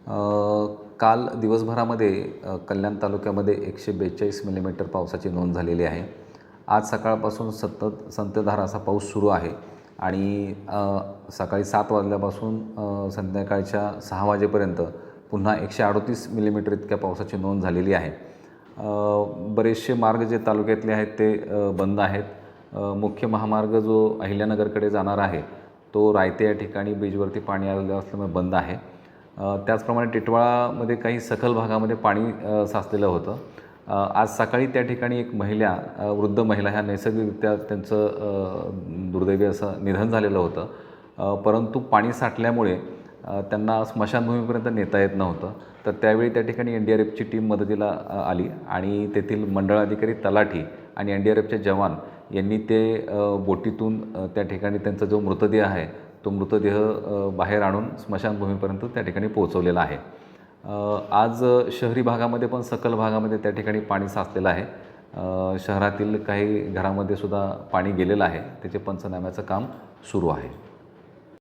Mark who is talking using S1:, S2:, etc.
S1: काल दिवसभरामध्ये कल्याण तालुक्यामध्ये 142 मिलीमीटर पावसाची नोंद झालेली आहे. आज सकाळपासून सतत संततधार असा पाऊस सुरू आहे आणि सकाळी 7 वाजल्यापासून संध्याकाळच्या 6 वाजेपर्यंत पुन्हा 138 मिलीमीटर इतक्या पावसाची नोंद झालेली आहे. बरेचसे मार्ग जे तालुक्यातले आहेत ते बंद आहेत. मुख्य महामार्ग जो अहिल्यानगरकडे जाणार आहे तो रायते या ठिकाणी ब्रिजवरती पाणी आलेलं असल्यामुळे बंद आहे. त्याचप्रमाणे टिटवाळामध्ये काही सखल भागामध्ये पाणी साचलेलं होतं. आज सकाळी त्या ठिकाणी एक महिला, वृद्ध महिला ह्या नैसर्गिकरित्या त्यांचं दुर्दैवी असं निधन झालेलं होतं. परंतु पाणी साठल्यामुळे त्यांना स्मशानभूमीपर्यंत नेता येत नव्हतं. तर त्यावेळी त्या ठिकाणी NDRFची टीम मदतीला आली आणि तेथील मंडळ अधिकारी, तलाठी आणि NDRFचे जवान यांनी ते बोटीतून त्या ठिकाणी त्यांचा जो मृतदेह आहे तो मृतदेह बाहेर आणून स्मशानभूमीपर्यंत त्या ठिकाणी पोहोचवलेला आहे. आज शहरी भागामध्ये पण सखल भागामध्ये त्या ठिकाणी पाणी साचलेलं आहे. शहरातील काही घरामध्ये सुद्धा पाणी गेलेलं आहे. त्याचे पंचनाम्याचं काम सुरू आहे.